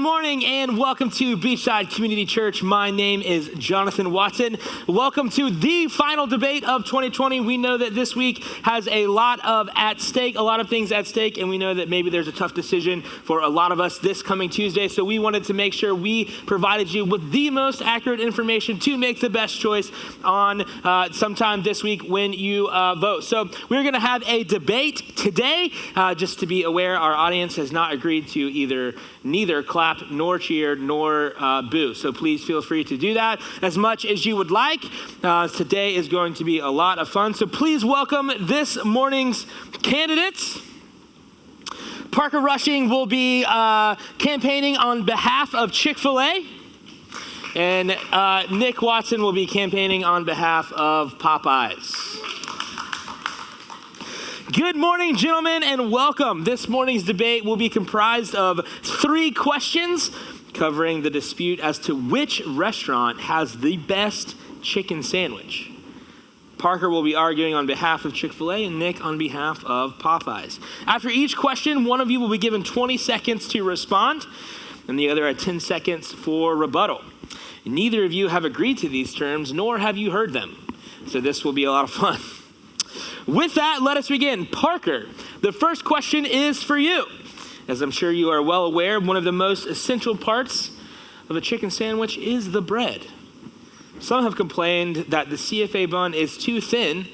Good morning and welcome to Beachside Community Church. My name is Jonathan Watson. Welcome to the final debate of 2020. We know that this week has a lot of things at stake, and we know that maybe there's a tough decision for a lot of us this coming Tuesday. So we wanted to make sure we provided you with the most accurate information to make the best choice on sometime this week when you vote. So we're going to have a debate today. Just to be aware, our audience has not agreed to neither clap nor cheer nor boo. So please feel free to do that as much as you would like. Today is going to be a lot of fun. So please welcome this morning's candidates. Parker Rushing will be campaigning on behalf of Chick-fil-A. And Nick Watson will be campaigning on behalf of Popeyes. Good morning, gentlemen, and welcome. This morning's debate will be comprised of 3 questions covering the dispute as to which restaurant has the best chicken sandwich. Parker will be arguing on behalf of Chick-fil-A and Nick on behalf of Popeyes. After each question, one of you will be given 20 seconds to respond, and the other 10 seconds for rebuttal. Neither of you have agreed to these terms, nor have you heard them. So this will be a lot of fun. With that, let us begin. Parker, the first question is for you. As I'm sure you are well aware, one of the most essential parts of a chicken sandwich is the bread. Some have complained that the CFA bun is too thin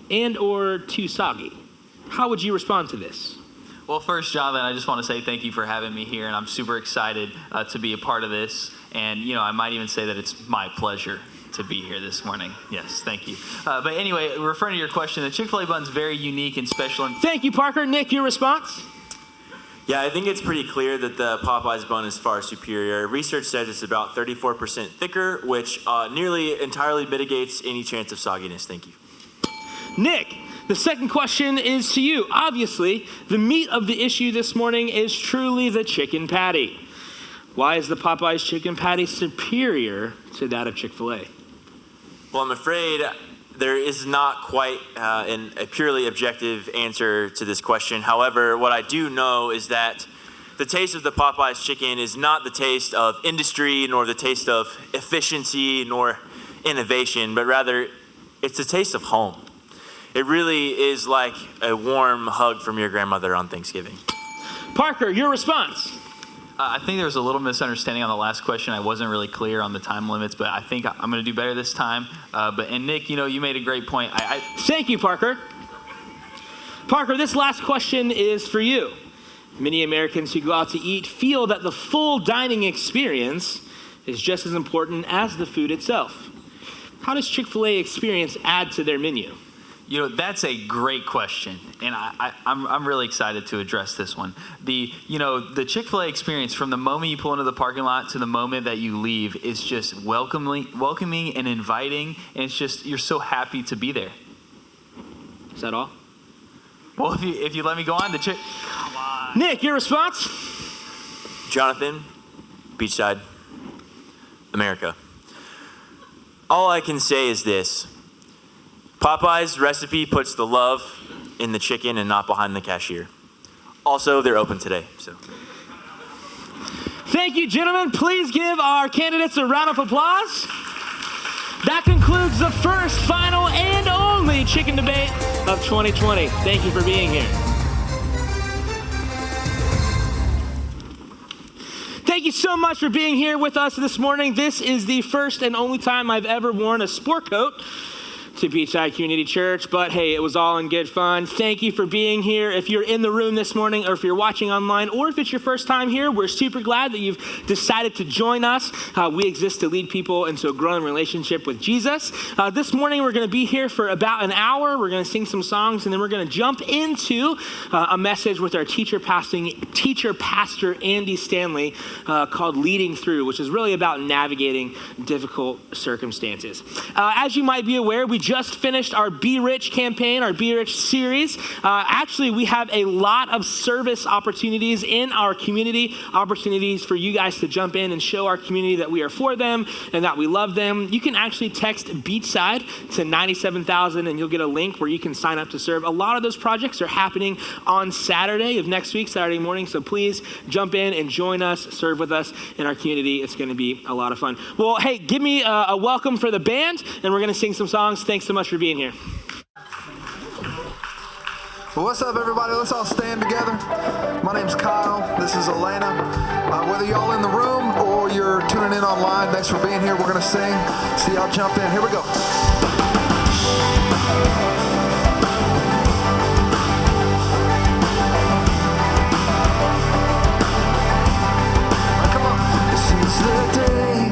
and or too soggy. How would you respond to this? Well, first, Jonathan, I just want to say thank you for having me here, and I'm super excited to be a part of this. And, I might even say that it's my pleasure to be here this morning. Yes, thank you. But anyway, referring to your question, the Chick-fil-A bun is very unique and special. Thank you, Parker. Nick, your response? Yeah, I think it's pretty clear that the Popeyes bun is far superior. Research says it's about 34% thicker, which nearly entirely mitigates any chance of sogginess. Thank you. Nick, the second question is to you. Obviously, the meat of the issue this morning is truly the chicken patty. Why is the Popeyes chicken patty superior to that of Chick-fil-A? Well, I'm afraid there is not quite a purely objective answer to this question. However, what I do know is that the taste of the Popeyes chicken is not the taste of industry, nor the taste of efficiency, nor innovation, but rather it's the taste of home. It really is like a warm hug from your grandmother on Thanksgiving. Parker, your response? I think there was a little misunderstanding on the last question. I wasn't really clear on the time limits, but I think I'm going to do better this time. And Nick, you made a great point. Thank you, Parker. Parker, this last question is for you. Many Americans who go out to eat feel that the full dining experience is just as important as the food itself. How does Chick-fil-A experience add to their menu? That's a great question, and I'm really excited to address this one. The Chick-fil-A experience from the moment you pull into the parking lot to the moment that you leave is just welcoming and inviting, and it's just, you're so happy to be there. Is that all? Well, if you let me go on, come on. Nick, your response? Jonathan, Beachside, America. All I can say is this. Popeye's recipe puts the love in the chicken and not behind the cashier. Also, they're open today. So, thank you, gentlemen. Please give our candidates a round of applause. That concludes the first, final, and only chicken debate of 2020. Thank you for being here. Thank you so much for being here with us this morning. This is the first and only time I've ever worn a sport coat to Beachside Community Church, but hey, it was all in good fun. Thank you for being here. If you're in the room this morning, or if you're watching online, or if it's your first time here, we're super glad that you've decided to join us. We exist to lead people into a growing relationship with Jesus. This morning, we're going to be here for about an hour. We're going to sing some songs, and then we're going to jump into a message with our teacher pastor Andy Stanley called Leading Through, which is really about navigating difficult circumstances. As you might be aware, we just finished our Be Rich campaign, our Be Rich series. Actually, we have a lot of service opportunities in our community, opportunities for you guys to jump in and show our community that we are for them and that we love them. You can actually text Beachside to 97,000 and you'll get a link where you can sign up to serve. A lot of those projects are happening on Saturday of next week, Saturday morning. So please jump in and join us, serve with us in our community. It's going to be a lot of fun. Well, hey, give me a welcome for the band, and we're going to sing some songs. Thanks so much for being here. Well, what's up, everybody? Let's all stand together. My name's Kyle. This is Elena. Whether y'all in the room or you're tuning in online, thanks for being here. We're going to sing. See y'all jump in. Here we go. Come on. This is the day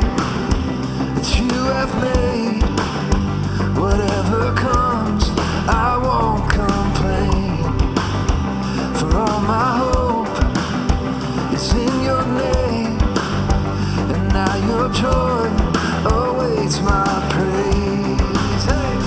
that you have made. Whatever comes, I won't complain. For all my hope is in your name, and now your joy awaits my praise. Hey.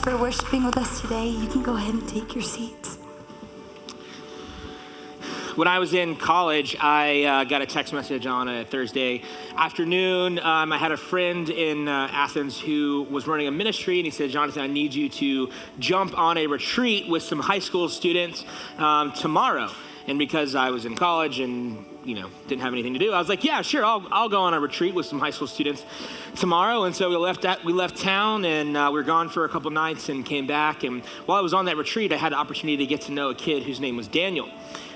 for worshiping with us today. You can go ahead and take your seats. When I was in college, I got a text message on a Thursday afternoon. I had a friend in Athens who was running a ministry, and he said, Jonathan, I need you to jump on a retreat with some high school students tomorrow. And because I was in college and didn't have anything to do, I was like, yeah, sure, I'll go on a retreat with some high school students tomorrow. And so we left town, and we were gone for a couple nights and came back. And while I was on that retreat, I had the opportunity to get to know a kid whose name was Daniel.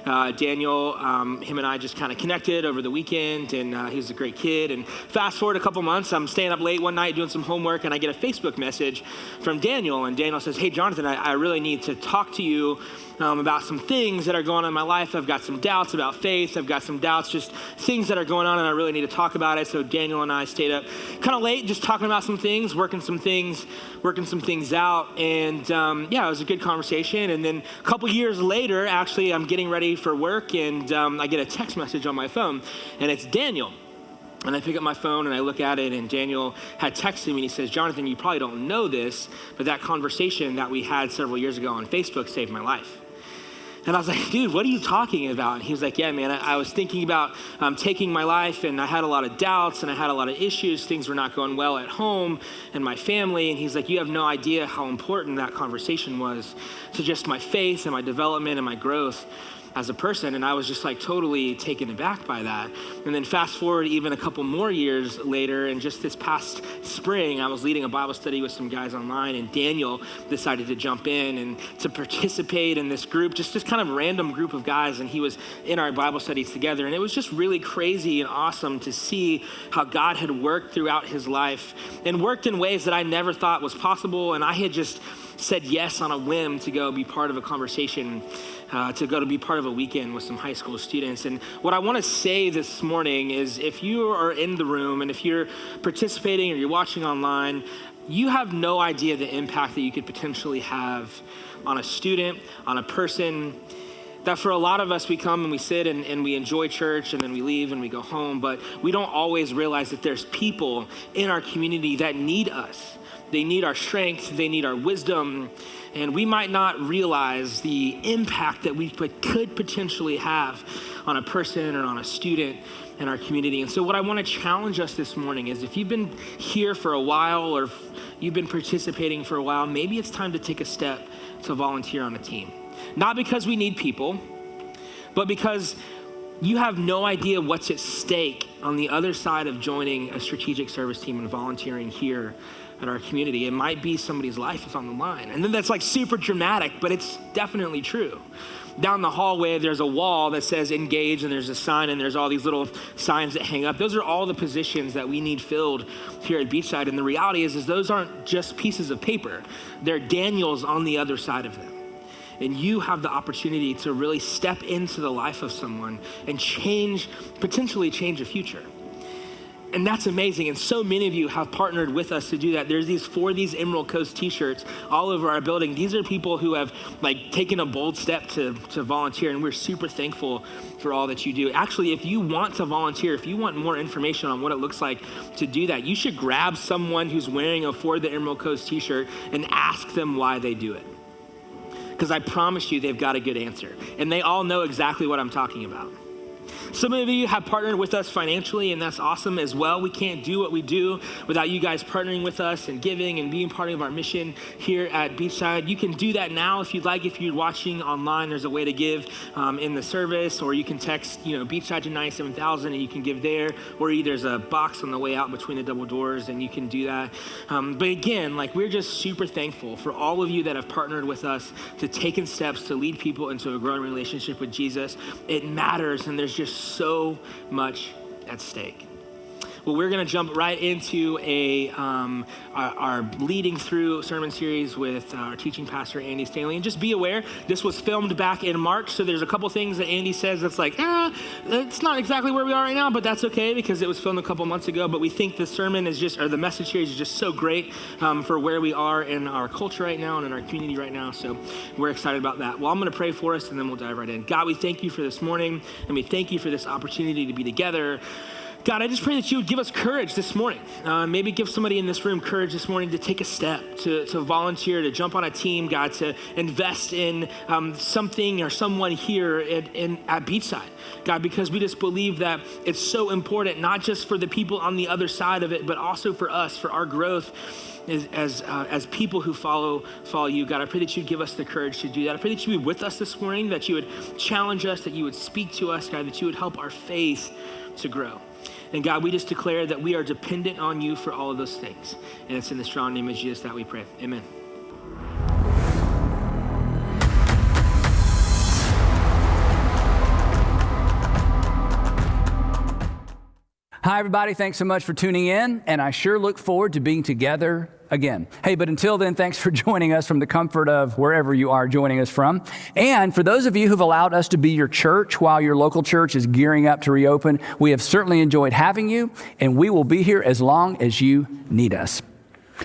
Daniel, him and I just kind of connected over the weekend, and he was a great kid. And fast forward a couple months, I'm staying up late one night doing some homework, and I get a Facebook message from Daniel. And Daniel says, hey, Jonathan, I really need to talk to you about some things that are going on in my life. I've got some doubts about faith. I've got some doubts, just things that are going on, and I really need to talk about it. So Daniel and I stayed up kind of late, just talking about some things, working some things out. And it was a good conversation. And then a couple years later, actually, I'm getting ready for work, and I get a text message on my phone, and it's Daniel. And I pick up my phone and I look at it, and Daniel had texted me, and he says, Jonathan, you probably don't know this, but that conversation that we had several years ago on Facebook saved my life. And I was like, dude, what are you talking about? And he was like, yeah, man, I was thinking about taking my life, and I had a lot of doubts, and I had a lot of issues. Things were not going well at home and my family. And he's like, you have no idea how important that conversation was to just my faith and my development and my growth as a person. And I was just like totally taken aback by that. And then fast forward even a couple more years later, and just this past spring, I was leading a Bible study with some guys online, and Daniel decided to jump in and to participate in this group, just this kind of random group of guys. And he was in our Bible studies together. And it was just really crazy and awesome to see how God had worked throughout his life and worked in ways that I never thought was possible. And I had just said yes on a whim to go be part of a conversation, to go to be part of a weekend with some high school students. And what I want to say this morning is, if you are in the room and if you're participating or you're watching online, you have no idea the impact that you could potentially have on a student, on a person. That for a lot of us, we come and we sit and we enjoy church, and then we leave and we go home, but we don't always realize that there's people in our community that need us. They need our strength, they need our wisdom, and we might not realize the impact that we could potentially have on a person or on a student in our community. And so what I want to challenge us this morning is, if you've been here for a while, or if you've been participating for a while, maybe it's time to take a step to volunteer on a team. Not because we need people, but because you have no idea what's at stake on the other side of joining a strategic service team and volunteering here at our community. It might be somebody's life is on the line. And then that's like super dramatic, but it's definitely true. Down the hallway, there's a wall that says engage, and there's a sign, and there's all these little signs that hang up. Those are all the positions that we need filled here at Beachside. And the reality is those aren't just pieces of paper. They're Daniels on the other side of them. And you have the opportunity to really step into the life of someone and potentially change a future. And that's amazing. And so many of you have partnered with us to do that. There's these Emerald Coast t-shirts all over our building. These are people who have taken a bold step to volunteer, and we're super thankful for all that you do. Actually, if you want to volunteer, if you want more information on what it looks like to do that, you should grab someone who's wearing a For the Emerald Coast t-shirt and ask them why they do it. Because I promise you, they've got a good answer. And they all know exactly what I'm talking about. Some of you have partnered with us financially, and that's awesome as well. We can't do what we do without you guys partnering with us and giving and being part of our mission here at Beachside. You can do that now if you'd like. If you're watching online, there's a way to give in the service, or you can text, Beachside to 97,000, and you can give there. Or there's a box on the way out between the double doors, and you can do that. But again, we're just super thankful for all of you that have partnered with us to taken steps to lead people into a growing relationship with Jesus. It matters, and there's just so much at stake. Well, we're going to jump right into our leading through sermon series with our teaching pastor, Andy Stanley. And just be aware, this was filmed back in March, so there's a couple things that Andy says that's it's not exactly where we are right now, but that's okay because it was filmed a couple months ago. But we think the sermon the message series is just so great for where we are in our culture right now and in our community right now. So we're excited about that. Well, I'm going to pray for us, and then we'll dive right in. God, we thank you for this morning, and we thank you for this opportunity to be together, God, I just pray that you would give us courage this morning. Maybe give somebody in this room courage this morning to take a step, to volunteer, to jump on a team, God, to invest in something or someone here at Beachside. God, because we just believe that it's so important, not just for the people on the other side of it, but also for us, for our growth as people who follow you. God, I pray that you'd give us the courage to do that. I pray that you would be with us this morning, that you would challenge us, that you would speak to us, God, that you would help our faith to grow. And God, we just declare that we are dependent on you for all of those things. And it's in the strong name of Jesus that we pray. Amen. Hi, everybody. Thanks so much for tuning in, and I sure look forward to being together again. Hey, but until then, thanks for joining us from the comfort of wherever you are joining us from. And for those of you who've allowed us to be your church while your local church is gearing up to reopen, we have certainly enjoyed having you, and we will be here as long as you need us.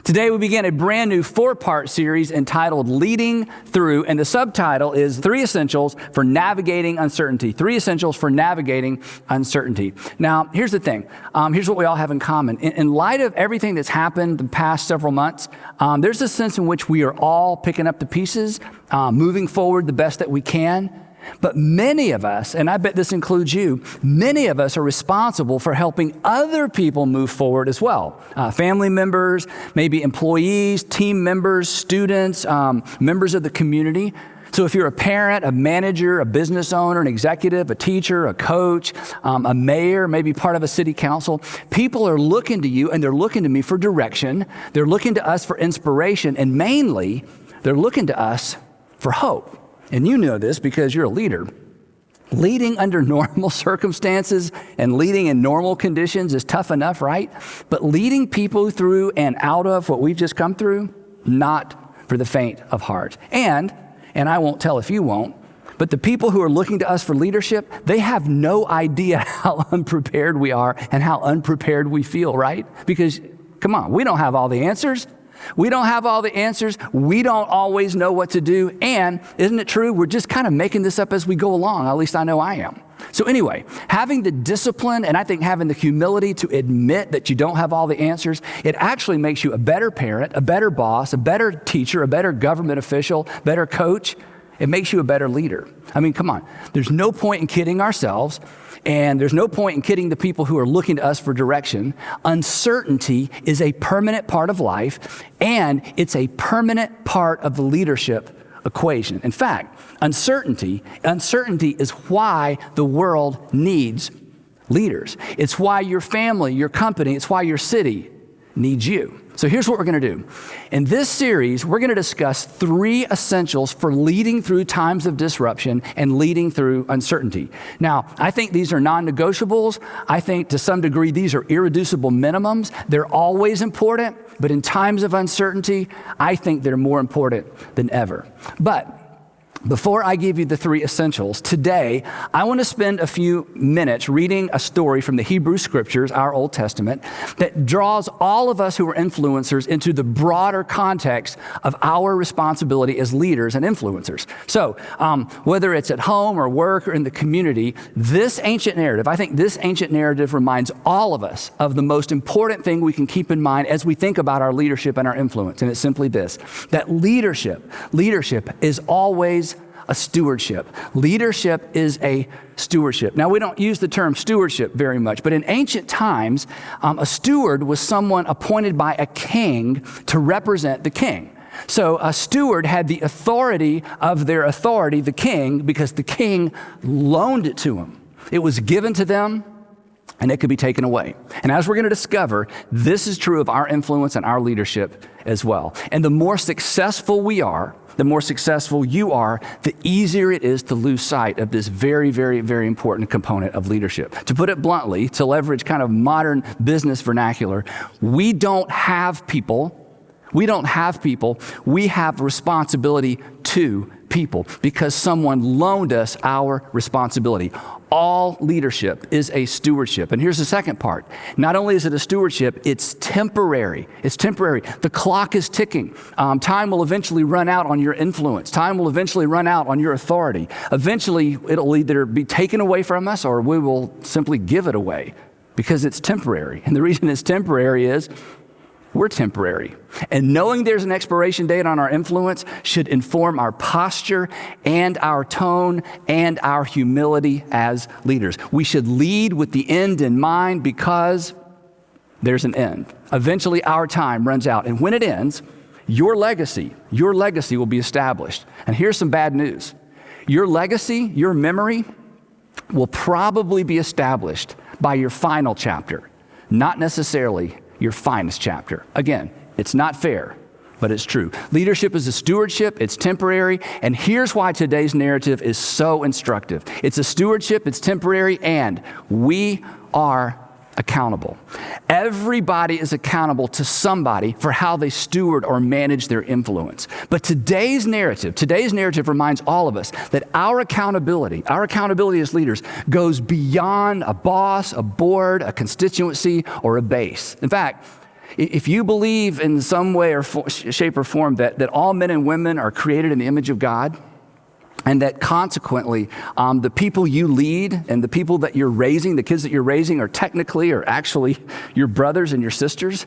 Today we begin a brand new 4-part series entitled Leading Through, and the subtitle is 3 Essentials for Navigating Uncertainty. 3 Essentials for Navigating Uncertainty. Now, here's the thing. Here's what we all have in common. In light of everything that's happened the past several months, there's a sense in which we are all picking up the pieces, moving forward the best that we can. But many of us, and I bet this includes you, many of us are responsible for helping other people move forward as well. Family members, maybe employees, team members, students, members of the community. So if you're a parent, a manager, a business owner, an executive, a teacher, a coach, a mayor, maybe part of a city council, people are looking to you and they're looking to me for direction. They're looking to us for inspiration, and mainly they're looking to us for hope. And you know this because you're a leader. Leading under normal circumstances and leading in normal conditions is tough enough, right? But leading people through and out of what we've just come through, not for the faint of heart. And I won't tell if you won't, but the people who are looking to us for leadership, they have no idea how unprepared we are and how unprepared we feel, right? Because, come on, we don't have all the answers. We don't have all the answers. We don't always know what to do. And isn't it true? We're just kind of making this up as we go along. At least I know I am. So anyway, having the discipline and I think having the humility to admit that you don't have all the answers, it actually makes you a better parent, a better boss, a better teacher, a better government official, better coach. It makes you a better leader. I mean, come on. There's no point in kidding ourselves. And there's no point in kidding the people who are looking to us for direction. Uncertainty is a permanent part of life, and it's a permanent part of the leadership equation. In fact, uncertainty is why the world needs leaders. It's why your family, your company, it's why your city needs you. So here's what we're going to do. In this series, we're going to discuss 3 essentials for leading through times of disruption and leading through uncertainty. Now, I think these are non-negotiables. I think to some degree these are irreducible minimums. They're always important, but in times of uncertainty, I think they're more important than ever. But before I give you the 3 essentials, today I want to spend a few minutes reading a story from the Hebrew Scriptures, our Old Testament, that draws all of us who are influencers into the broader context of our responsibility as leaders and influencers. So whether it's at home or work or in the community, this ancient narrative, I think this ancient narrative reminds all of us of the most important thing we can keep in mind as we think about our leadership and our influence. And it's simply this, that leadership is always a stewardship. Leadership is a stewardship. Now, we don't use the term stewardship very much, but in ancient times, a steward was someone appointed by a king to represent the king. So a steward had the authority of their authority, the king, because the king loaned it to him. It was given to them, and it could be taken away. And as we're going to discover, this is true of our influence and our leadership as well. And the more successful we are, the more successful you are, the easier it is to lose sight of this very, very, very important component of leadership. To put it bluntly, to leverage kind of modern business vernacular, we don't have people. We have responsibility to people because someone loaned us our responsibility. All leadership is a stewardship. And here's the second part. Not only is it a stewardship, it's temporary. It's temporary. The clock is ticking. Time will eventually run out on your influence. Time will eventually run out on your authority. Eventually, it'll either be taken away from us or we will simply give it away Because it's temporary. And the reason it's temporary is we're temporary. And knowing there's an expiration date on our influence should inform our posture and our tone and our humility as leaders. We should lead with the end in mind because there's an end. Eventually our time runs out. And when it ends, your legacy will be established. And here's some bad news. Your legacy, your memory will probably be established by your final chapter, not necessarily your finest chapter. Again, it's not fair, but it's true. Leadership is a stewardship, it's temporary, and here's why today's narrative is so instructive. It's a stewardship, it's temporary, and we are accountable. Everybody is accountable to somebody for how they steward or manage their influence. But today's narrative reminds all of us that our accountability as leaders goes beyond a boss, a board, a constituency, or a base. In fact, if you believe in some way or shape or form that all men and women are created in the image of God, and that consequently, the people you lead and the people that you're raising, the kids that you're raising are technically or actually your brothers and your sisters,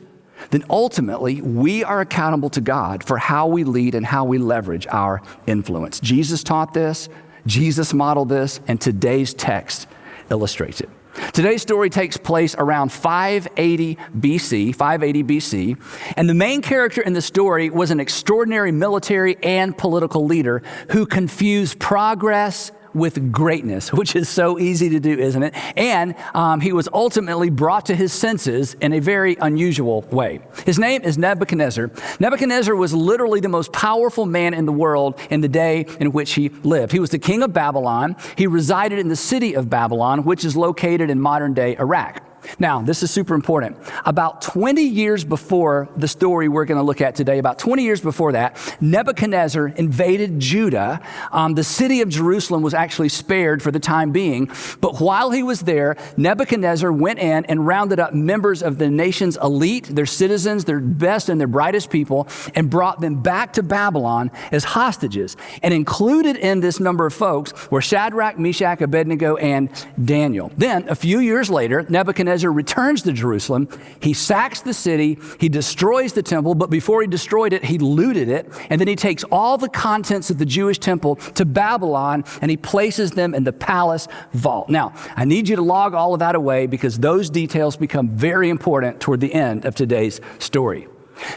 then ultimately we are accountable to God for how we lead and how we leverage our influence. Jesus taught this, Jesus modeled this, and today's text illustrates it. Today's story takes place around 580 BC, and the main character in the story was an extraordinary military and political leader who confused progress with greatness, which is so easy to do, isn't it? And he was ultimately brought to his senses in a very unusual way. His name is Nebuchadnezzar. Nebuchadnezzar was literally the most powerful man in the world in the day in which he lived. He was the king of Babylon. He resided in the city of Babylon, which is located in modern-day Iraq. Now, this is super important. About 20 years before the story we're going to look at today, about 20 years before that, Nebuchadnezzar invaded Judah. The city of Jerusalem was actually spared for the time being. But while he was there, Nebuchadnezzar went in and rounded up members of the nation's elite, their citizens, their best and their brightest people, and brought them back to Babylon as hostages. And included in this number of folks were Shadrach, Meshach, Abednego, and Daniel. Then, a few years later, Nebuchadnezzar returns to Jerusalem. He sacks the city. He destroys the temple, but before he destroyed it, he looted it. And then he takes all the contents of the Jewish temple to Babylon, and he places them in the palace vault. Now, I need you to log all of that away because those details become very important toward the end of today's story.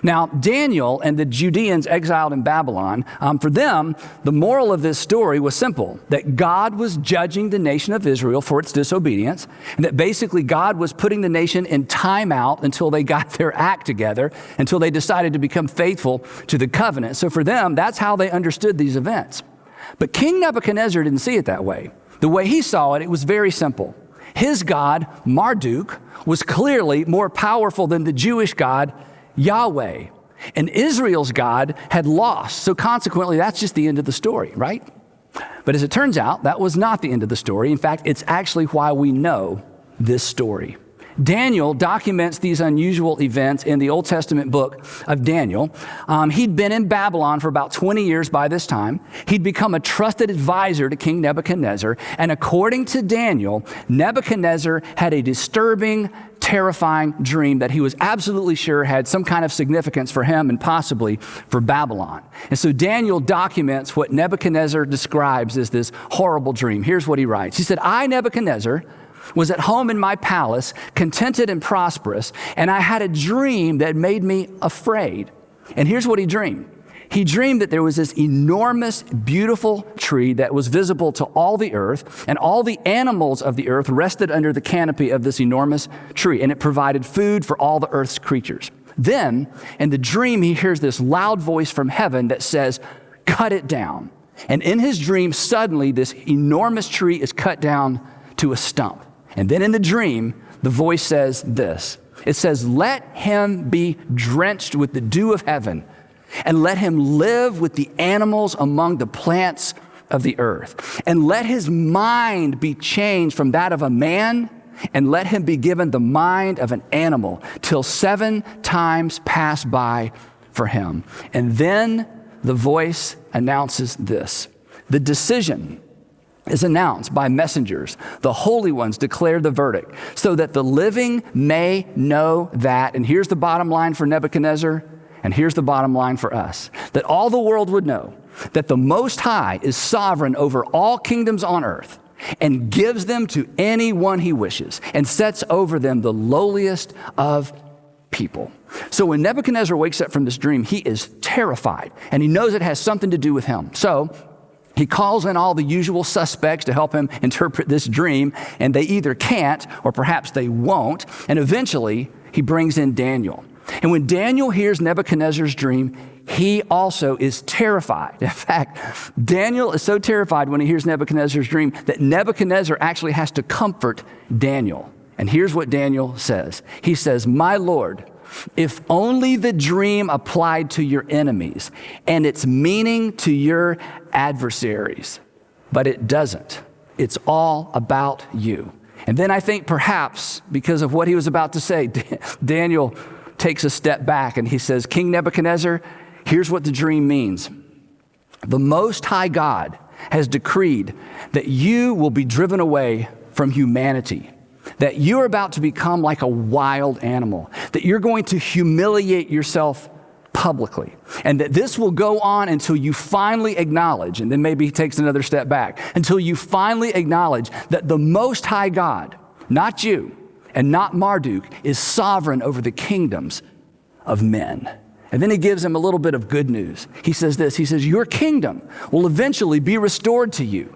Now, Daniel and the Judeans exiled in Babylon, for them, the moral of this story was simple, that God was judging the nation of Israel for its disobedience, and that basically God was putting the nation in timeout until they got their act together, until they decided to become faithful to the covenant. So for them, that's how they understood these events. But King Nebuchadnezzar didn't see it that way. The way he saw it, it was very simple. His God, Marduk, was clearly more powerful than the Jewish God, Yahweh. And Israel's God had lost. So consequently, that's just the end of the story, right? But as it turns out, that was not the end of the story. In fact, it's actually why we know this story. Daniel documents these unusual events in the Old Testament book of Daniel. He'd been in Babylon for about 20 years by this time. He'd become a trusted advisor to King Nebuchadnezzar. And according to Daniel, Nebuchadnezzar had a disturbing, terrifying dream that he was absolutely sure had some kind of significance for him and possibly for Babylon. And so Daniel documents what Nebuchadnezzar describes as this horrible dream. Here's what he writes. He said, I, Nebuchadnezzar, was at home in my palace, contented and prosperous, and I had a dream that made me afraid. And here's what he dreamed. He dreamed that there was this enormous, beautiful tree that was visible to all the earth, and all the animals of the earth rested under the canopy of this enormous tree, and it provided food for all the earth's creatures. Then, in the dream, he hears this loud voice from heaven that says, cut it down. And in his dream, suddenly, this enormous tree is cut down to a stump. And then in the dream, the voice says this. It says, let him be drenched with the dew of heaven, and let him live with the animals among the plants of the earth. And let his mind be changed from that of a man, and let him be given the mind of an animal, till 7 times pass by for him. And then the voice announces this. The decision is announced by messengers. The holy ones declare the verdict, so that the living may know that, and here's the bottom line for Nebuchadnezzar, and here's the bottom line for us, that all the world would know that the Most High is sovereign over all kingdoms on earth, and gives them to anyone he wishes, and sets over them the lowliest of people. So when Nebuchadnezzar wakes up from this dream, he is terrified, and he knows it has something to do with him. So he calls in all the usual suspects to help him interpret this dream, and they either can't or perhaps they won't. And eventually, he brings in Daniel. And when Daniel hears Nebuchadnezzar's dream, he also is terrified. In fact, Daniel is so terrified when he hears Nebuchadnezzar's dream that Nebuchadnezzar actually has to comfort Daniel. And here's what Daniel says. He says, "My Lord, if only the dream applied to your enemies and its meaning to your adversaries, but it doesn't. It's all about you." And then I think perhaps because of what he was about to say, Daniel takes a step back and he says, "King Nebuchadnezzar, here's what the dream means. The Most High God has decreed that you will be driven away from humanity, that you're about to become like a wild animal, that you're going to humiliate yourself publicly, and that this will go on until you finally acknowledge," and then maybe he takes another step back, "until you finally acknowledge that the Most High God, not you and not Marduk, is sovereign over the kingdoms of men." And then he gives him a little bit of good news. He says this, he says, "Your kingdom will eventually be restored to you,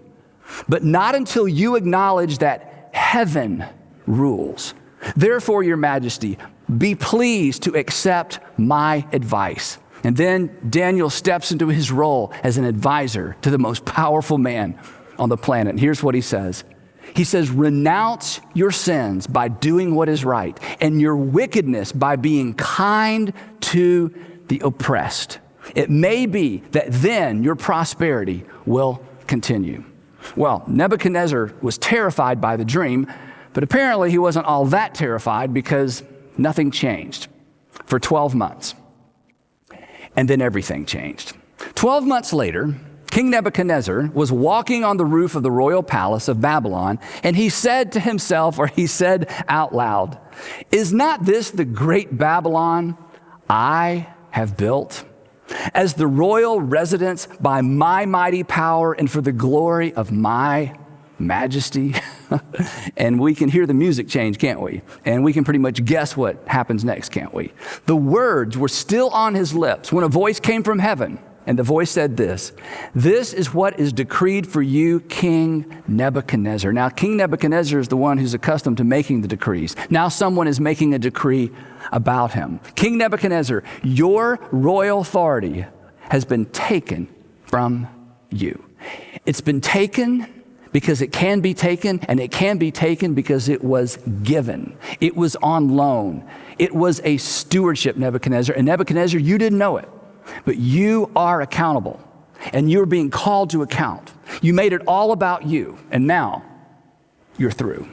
but not until you acknowledge that heaven rules. Therefore, your majesty, be pleased to accept my advice." And then Daniel steps into his role as an advisor to the most powerful man on the planet. And here's what he says. He says, "Renounce your sins by doing what is right, and your wickedness by being kind to the oppressed. It may be that then your prosperity will continue." Well, Nebuchadnezzar was terrified by the dream, but apparently he wasn't all that terrified because nothing changed for 12 months. And then everything changed. 12 months later, King Nebuchadnezzar was walking on the roof of the royal palace of Babylon, and he said to himself, or he said out loud, "Is not this the great Babylon I have built as the royal residence by my mighty power and for the glory of my majesty?" And we can hear the music change, can't we? And we can pretty much guess what happens next, can't we? The words were still on his lips when a voice came from heaven, and the voice said this, "This is what is decreed for you, King Nebuchadnezzar." Now, King Nebuchadnezzar is the one who's accustomed to making the decrees. Now someone is making a decree about him. "King Nebuchadnezzar, your royal authority has been taken from you." It's been taken because it can be taken, and it can be taken because it was given. It was on loan. It was a stewardship, Nebuchadnezzar. And Nebuchadnezzar, you didn't know it, but you are accountable, and you're being called to account. You made it all about you, and now you're through.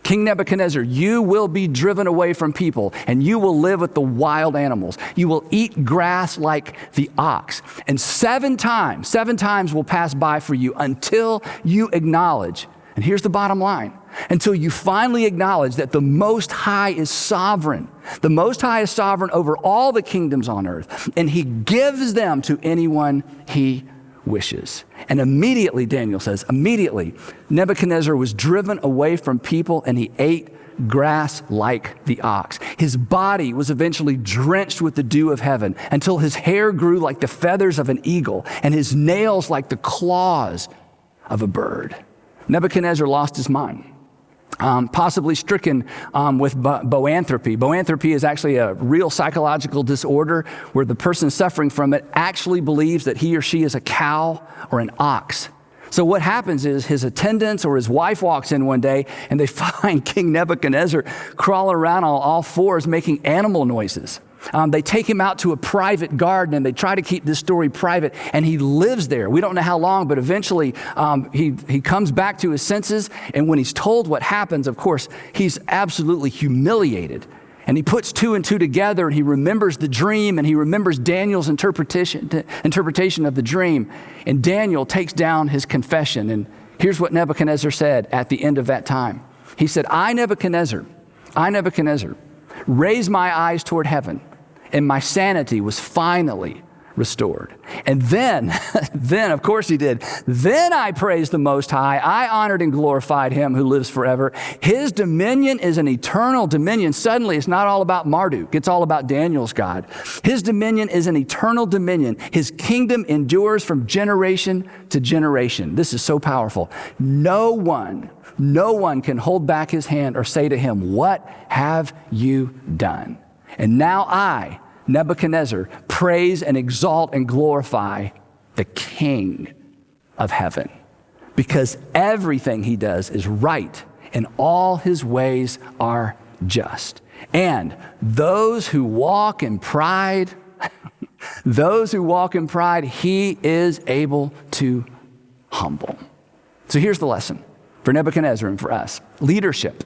King Nebuchadnezzar, you will be driven away from people, and you will live with the wild animals. You will eat grass like the ox. And seven times will pass by for you until you acknowledge, and here's the bottom line, until you finally acknowledge that the Most High is sovereign. The Most High is sovereign over all the kingdoms on earth, and he gives them to anyone he wishes. And immediately, Daniel says, immediately, Nebuchadnezzar was driven away from people, and he ate grass like the ox. His body was eventually drenched with the dew of heaven until his hair grew like the feathers of an eagle and his nails like the claws of a bird. Nebuchadnezzar lost his mind. Possibly stricken with boanthropy. Boanthropy is actually a real psychological disorder where the person suffering from it actually believes that he or she is a cow or an ox. So what happens is his attendants or his wife walks in one day and they find King Nebuchadnezzar crawling around on all fours making animal noises. They take him out to a private garden, and they try to keep this story private, and he lives there. We don't know how long, but eventually he comes back to his senses, and when he's told what happens, of course, he's absolutely humiliated. And he puts two and two together, and he remembers the dream, and he remembers Daniel's interpretation of the dream. And Daniel takes down his confession, and Here's what Nebuchadnezzar said at the end of that time. He said, I, Nebuchadnezzar, raised my eyes toward heaven, and my sanity was finally restored. And then, of course he did. Then I praised the Most High. I honored and glorified him who lives forever. His dominion is an eternal dominion. Suddenly, it's not all about Marduk. It's all about Daniel's God. His dominion is an eternal dominion. His kingdom endures from generation to generation. This is so powerful. No one can hold back his hand or say to him, what have you done? And now I, Nebuchadnezzar, praise and exalt and glorify the King of heaven, because everything he does is right and all his ways are just. And those who walk in pride, he is able to humble. So here's the lesson for Nebuchadnezzar and for us. Leadership,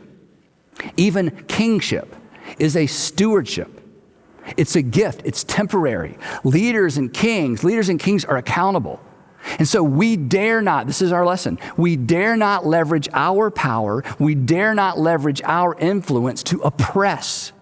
even kingship, is a stewardship. It's a gift. It's temporary. Leaders and kings are accountable. And so we dare not, this is our lesson, we dare not leverage our power, we dare not leverage our influence to oppress.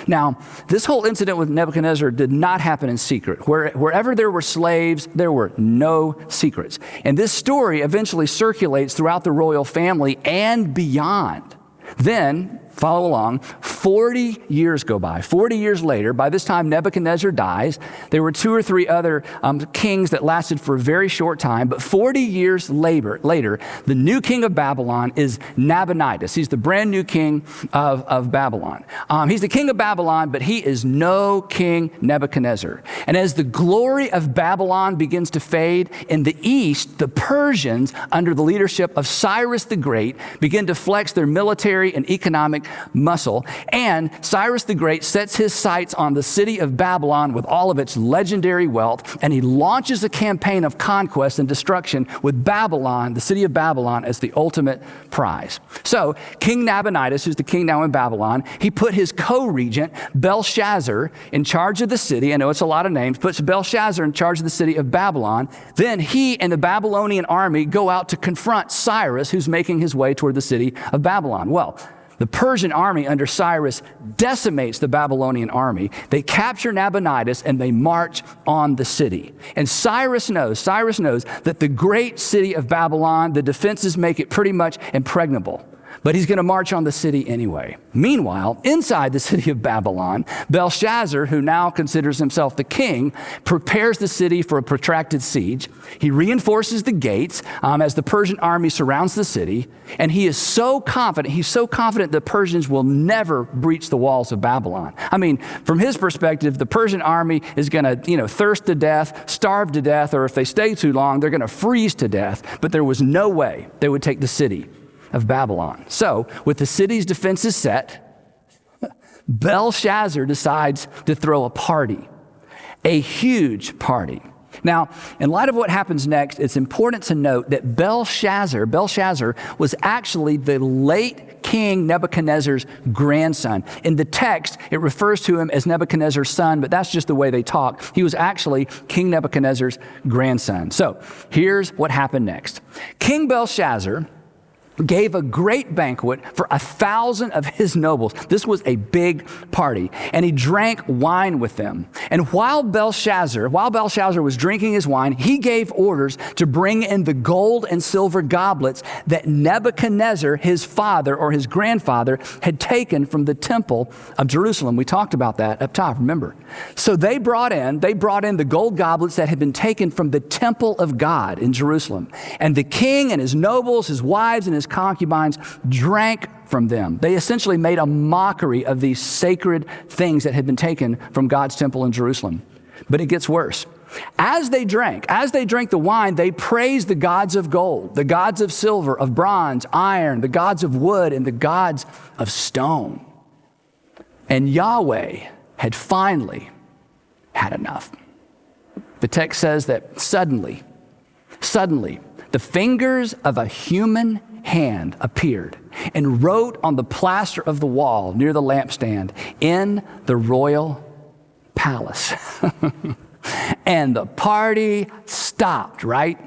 Now, this whole incident with Nebuchadnezzar did not happen in secret. Wherever there were slaves, there were no secrets. And this story eventually circulates throughout the royal family and beyond. Then, follow along, 40 years go by. 40 years later, by this time Nebuchadnezzar dies. There were 2 or 3 other kings that lasted for a very short time, but 40 years later, the new king of Babylon is Nabonidus. He's the brand new king of Babylon. He's the king of Babylon, but he is no King Nebuchadnezzar. And as the glory of Babylon begins to fade, in the east, the Persians, under the leadership of Cyrus the Great, begin to flex their military and economic muscle. And Cyrus the Great sets his sights on the city of Babylon with all of its legendary wealth, and he launches a campaign of conquest and destruction with Babylon, the city of Babylon, as the ultimate prize. So King Nabonidus, who's the king now in Babylon, he put his co-regent Belshazzar in charge of the city. I know it's a lot of names, puts Belshazzar in charge of the city of Babylon. Then he and the Babylonian army go out to confront Cyrus, who's making his way toward the city of Babylon. Well, the Persian army under Cyrus decimates the Babylonian army. They capture Nabonidus and they march on the city. And Cyrus knows that the great city of Babylon, the defenses make it pretty much impregnable. But he's going to march on the city anyway. Meanwhile, inside the city of Babylon, Belshazzar, who now considers himself the king, prepares the city for a protracted siege. He reinforces the gates as the Persian army surrounds the city. And he's so confident the Persians will never breach the walls of Babylon. I mean, from his perspective, the Persian army is going to, thirst to death, starve to death, or if they stay too long, they're going to freeze to death. But there was no way they would take the city of Babylon. So, with the city's defenses set, Belshazzar decides to throw a party, a huge party. Now, in light of what happens next, it's important to note that Belshazzar was actually the late King Nebuchadnezzar's grandson. In the text, it refers to him as Nebuchadnezzar's son, but that's just the way they talk. He was actually King Nebuchadnezzar's grandson. So, here's what happened next. King Belshazzar gave a great banquet for 1,000 of his nobles. This was a big party, and he drank wine with them. And while Belshazzar was drinking his wine, he gave orders to bring in the gold and silver goblets that Nebuchadnezzar, his father or his grandfather, had taken from the temple of Jerusalem. We talked about that up top, remember? So they brought in the gold goblets that had been taken from the temple of God in Jerusalem. And the king and his nobles, his wives and his concubines drank from them. They essentially made a mockery of these sacred things that had been taken from God's temple in Jerusalem. But it gets worse. As they drank the wine, they praised the gods of gold, the gods of silver, of bronze, iron, the gods of wood, and the gods of stone. And Yahweh had finally had enough. The text says that suddenly, the fingers of a human hand appeared and wrote on the plaster of the wall near the lampstand in the royal palace. And the party stopped, right?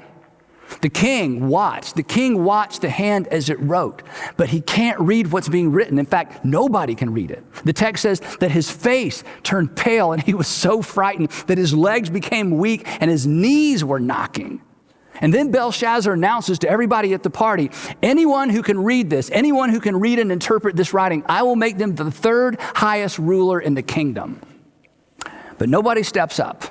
The king watched the hand as it wrote, but he can't read what's being written. In fact, nobody can read it. The text says that his face turned pale and he was so frightened that his legs became weak and his knees were knocking. And then Belshazzar announces to everybody at the party, anyone who can read this, anyone who can read and interpret this writing, I will make them the third highest ruler in the kingdom. But nobody steps up.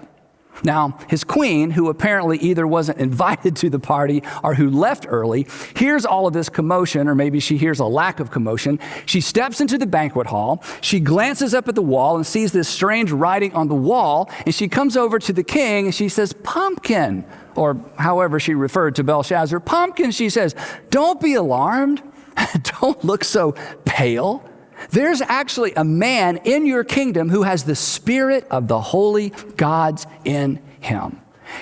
Now, his queen, who apparently either wasn't invited to the party or who left early, hears all of this commotion, or maybe she hears a lack of commotion. She steps into the banquet hall. She glances up at the wall and sees this strange writing on the wall. And she comes over to the king and she says, pumpkin, or however she referred to Belshazzar, pumpkin, she says, don't be alarmed. Don't look so pale. There's actually a man in your kingdom who has the spirit of the holy gods in him.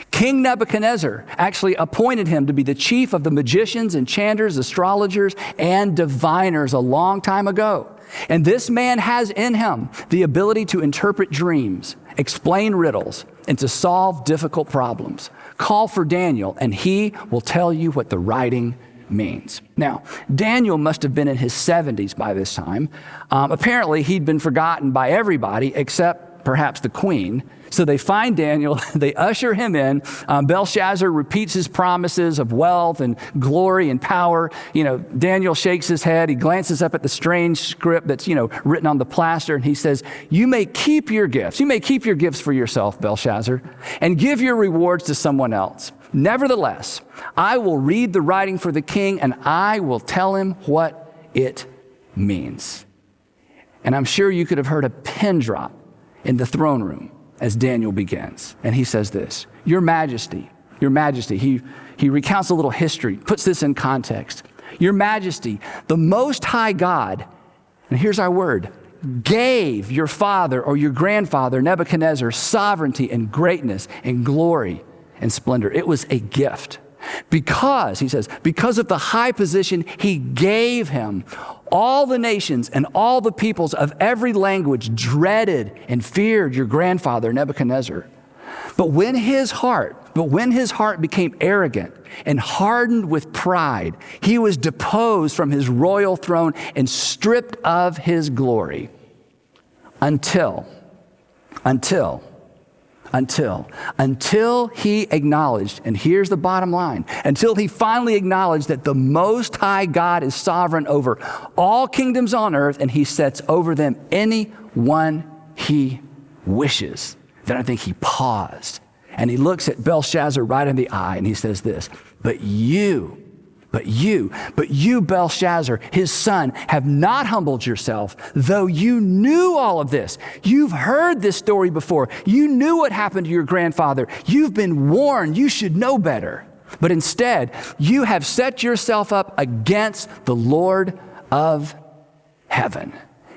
King Nebuchadnezzar actually appointed him to be the chief of the magicians, enchanters, astrologers, and diviners a long time ago. And this man has in him the ability to interpret dreams, explain riddles, and to solve difficult problems. Call for Daniel, and he will tell you what the writing means. Now, Daniel must have been in his 70s by this time. Apparently, he'd been forgotten by everybody except perhaps the queen. So they find Daniel, they usher him in. Belshazzar repeats his promises of wealth and glory and power. Daniel shakes his head. He glances up at the strange script that's, written on the plaster, and he says, you may keep your gifts. You may keep your gifts for yourself, Belshazzar, and give your rewards to someone else. Nevertheless, I will read the writing for the king, and I will tell him what it means. And I'm sure you could have heard a pin drop in the throne room as Daniel begins. And he says this, Your Majesty. He recounts a little history, puts this in context. Your Majesty, the Most High God, and here's our word, gave your father or your grandfather Nebuchadnezzar sovereignty and greatness and glory and splendor. It was a gift. Because, he says, because of the high position he gave him, all the nations and all the peoples of every language dreaded and feared your grandfather Nebuchadnezzar. But when his heart became arrogant and hardened with pride, he was deposed from his royal throne and stripped of his glory until he acknowledged, and here's the bottom line, until he finally acknowledged that the Most High God is sovereign over all kingdoms on earth, and he sets over them any one he wishes. Then I think he paused, and he looks at Belshazzar right in the eye, and he says this, But you, Belshazzar, his son, have not humbled yourself, though you knew all of this. You've heard this story before. You knew what happened to your grandfather. You've been warned. You should know better. But instead, you have set yourself up against the Lord of heaven.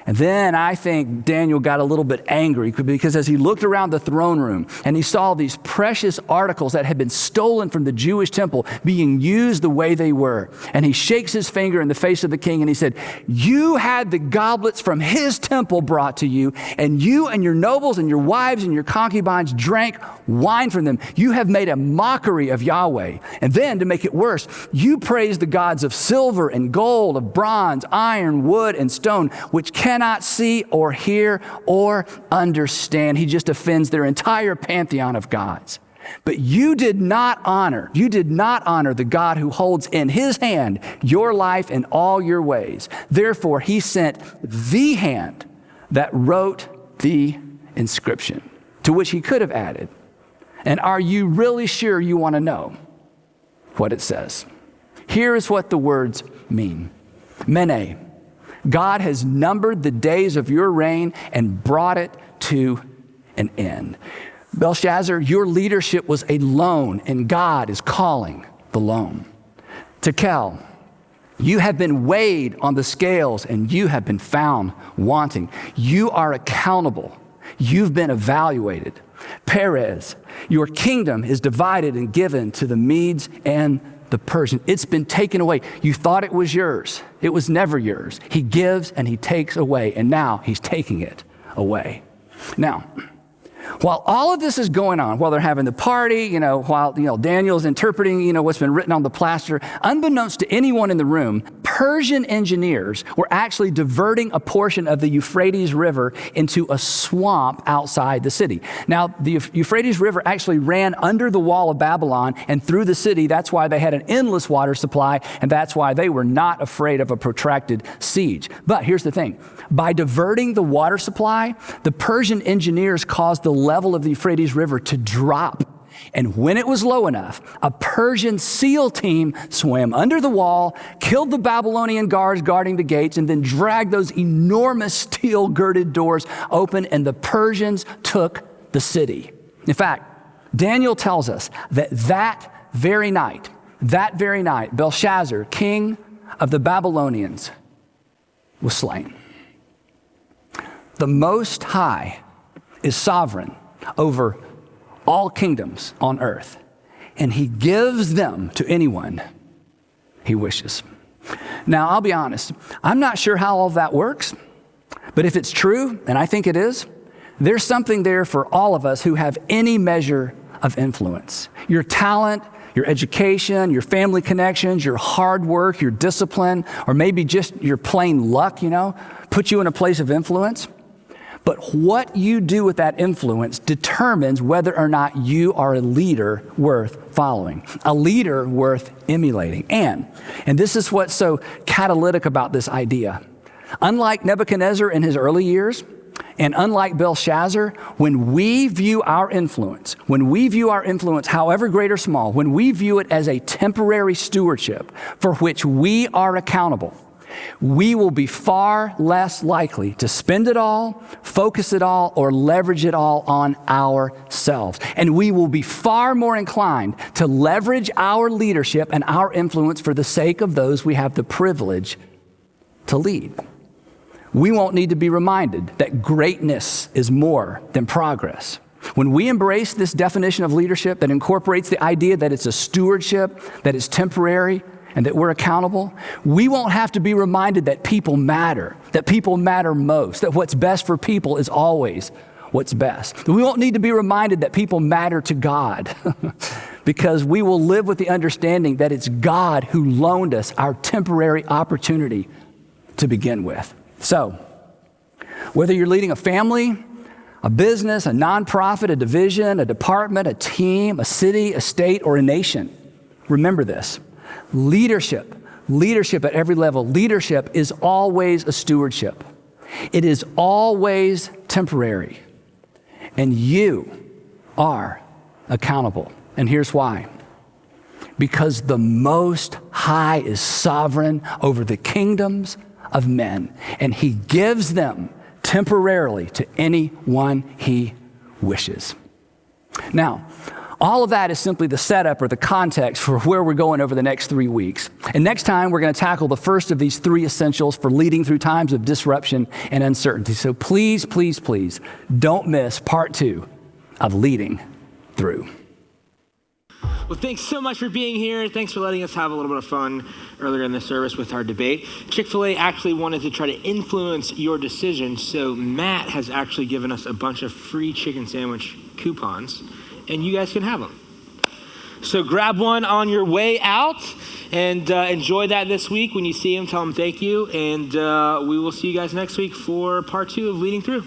And then I think Daniel got a little bit angry because as he looked around the throne room and he saw these precious articles that had been stolen from the Jewish temple being used the way they were, and he shakes his finger in the face of the king and he said, you had the goblets from his temple brought to you, and you and your nobles and your wives and your concubines drank wine from them. You have made a mockery of Yahweh. And then to make it worse, you praise the gods of silver and gold, of bronze, iron, wood, and stone, which cannot see or hear or understand. He just offends their entire pantheon of gods. But you did not honor the God who holds in his hand your life and all your ways. Therefore, he sent the hand that wrote the inscription, to which he could have added, and are you really sure you want to know what it says? Here is what the words mean. Mene, God has numbered the days of your reign and brought it to an end. Belshazzar, your leadership was a loan, and God is calling the loan. Tekel, you have been weighed on the scales, and you have been found wanting. You are accountable. You've been evaluated. Perez, your kingdom is divided and given to the Medes and the Persians. It's been taken away. You thought it was yours. It was never yours. He gives and he takes away, and now he's taking it away. Now, While all of this is going on, while they're having the party, while Daniel's interpreting, what's been written on the plaster, unbeknownst to anyone in the room, Persian engineers were actually diverting a portion of the Euphrates River into a swamp outside the city. Now, the Euphrates River actually ran under the wall of Babylon and through the city. That's why they had an endless water supply, and that's why they were not afraid of a protracted siege. But here's the thing. By diverting the water supply, the Persian engineers caused the level of the Euphrates River to drop. And when it was low enough, a Persian SEAL team swam under the wall, killed the Babylonian guards guarding the gates, and then dragged those enormous steel-girded doors open, and the Persians took the city. In fact, Daniel tells us that very night, Belshazzar, king of the Babylonians, was slain. The Most High is sovereign over all kingdoms on earth, and he gives them to anyone he wishes. Now, I'll be honest, I'm not sure how all of that works, but if it's true, and I think it is, there's something there for all of us who have any measure of influence. Your talent, your education, your family connections, your hard work, your discipline, or maybe just your plain luck, put you in a place of influence. But what you do with that influence determines whether or not you are a leader worth following, a leader worth emulating. And this is what's so catalytic about this idea. Unlike Nebuchadnezzar in his early years, and unlike Belshazzar, when we view our influence, however great or small, when we view it as a temporary stewardship for which we are accountable, we will be far less likely to spend it all, focus it all, or leverage it all on ourselves. And we will be far more inclined to leverage our leadership and our influence for the sake of those we have the privilege to lead. We won't need to be reminded that greatness is more than progress. When we embrace this definition of leadership that incorporates the idea that it's a stewardship, that it's temporary, and that we're accountable, we won't have to be reminded that people matter most, that what's best for people is always what's best. We won't need to be reminded that people matter to God because we will live with the understanding that it's God who loaned us our temporary opportunity to begin with. So, whether you're leading a family, a business, a nonprofit, a division, a department, a team, a city, a state, or a nation, remember this. Leadership at every level, leadership is always a stewardship. It is always temporary. And you are accountable. And here's why. Because the Most High is sovereign over the kingdoms of men, and he gives them temporarily to anyone he wishes. Now, all of that is simply the setup or the context for where we're going over the next 3 weeks. And next time, we're going to tackle the first of these 3 essentials for leading through times of disruption and uncertainty. So please, please, please don't miss part 2 of Leading Through. Well, thanks so much for being here. Thanks for letting us have a little bit of fun earlier in the service with our debate. Chick-fil-A actually wanted to try to influence your decision, so Matt has actually given us a bunch of free chicken sandwich coupons, and you guys can have them. So grab one on your way out and enjoy that this week. When you see him, tell him thank you, and we will see you guys next week for part 2 of Leading Through.